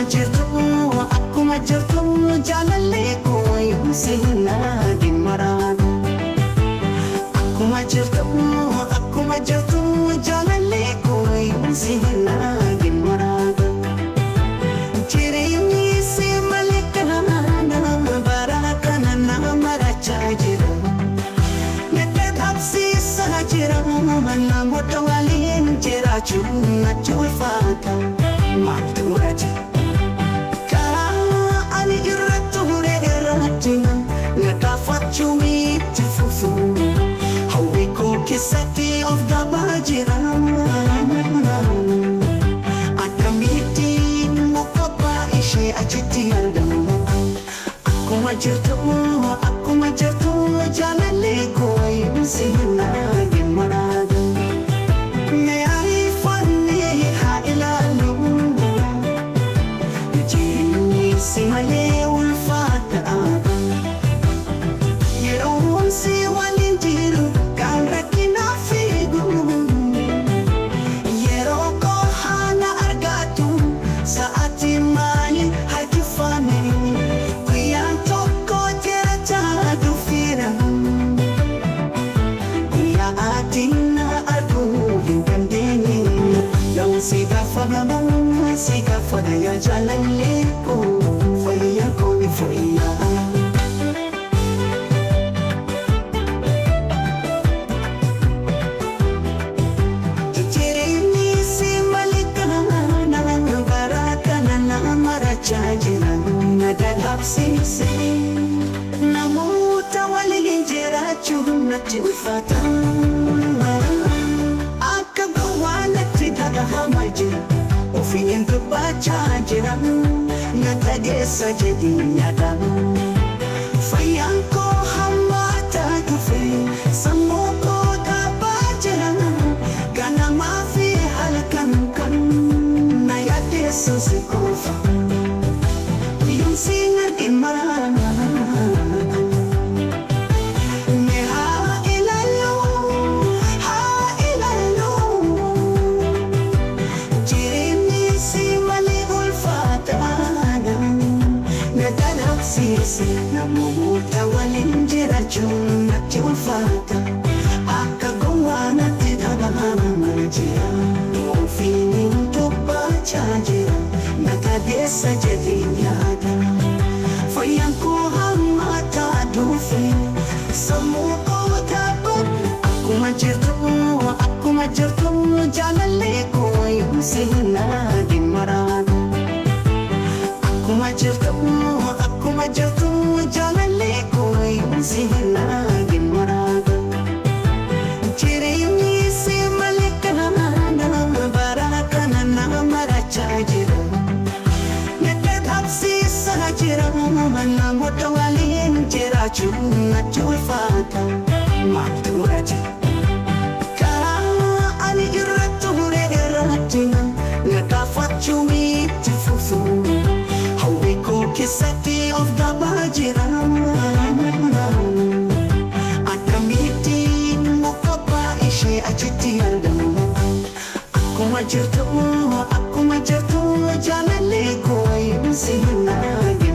akkuma jirtu jaalallee koo yoomsi naagin maraatu. Akkuma jirtu jaalallee koo yoomsi naagin maraatu. Jireenyi si malee kana bara kana nama marachaa jira. Nagdadhabsiisaa jira namoota waliin jiraachuun natti ulfaata. Maaltu murate? Karaa ani irra ture irratti nagaafachuun itti fufu. Hawwi koo keessatti of dhabaa jira. Akkamittiin mukabbaa ishee achitti argamu. Akkuma jirtu jaalallee koo yoomsi naagin maraatu. Mee ariifannee haa ilaallu. Jireenyi si malee ulfaata. Yeroon si waliin jiru kan rakkinaa fiigu. Yeroo koo haana argatu sa'aatii maanii harkifame. Guyyaan tokko jiraachaa dhufeera. Guyyaa ati na arguu hin dandeenye. Yoo si gaafadhamu si gaafadha yaa jaalallee koo fayyaa koo ni fayyaa. Jireenyi si malee kana bara kana nama marachaa jira. Nagdadhabsiisee namoota waliin jiraachuun natti ulfaata. Akka gowwaa natti dhagahamaa jira. Ofiin dubbachaa jira. Na dhageessa jedhee yaada. Fayyaan koo hammaataa dhufe. Sammuu koo dhaabaa jira. Ganamaa fi halkan kan na yaaddeessu si qofa. Yoomsi naagin maraatu. Mee haa ilaallu. Jireenyi si malee ulfaata. Nagdadhabsiisee namoota waliin jiraachuun natti ulfaata. Akka gowwaa natti dhagahamaa jira. Ofiin dubbachaa jira. Na dhageessa jedhee yaada. Fayyaan koo hammaataa dhufe. Sammuu koo dhaabaa. Akkuma jirtu jaalallee koo yoomsi naagin maraatu. Akkuma jirtu jaalallee koo yoomsi naagin maraatu. Jireenyi si malee kana bara kana nama marachaa jira. Nagdadhabsiisaa jira namoota waliin jiraachuun natti ulfaata. Maaltu murate? Karaa ani irra ture irratti nagaafachuun itti fufu. Hawwi koo keessatti of dhabaa jira. Akkamittiin mukabbaa ishee achitti argamu. Akkuma jirtu jaalallee koo yoomsi naagin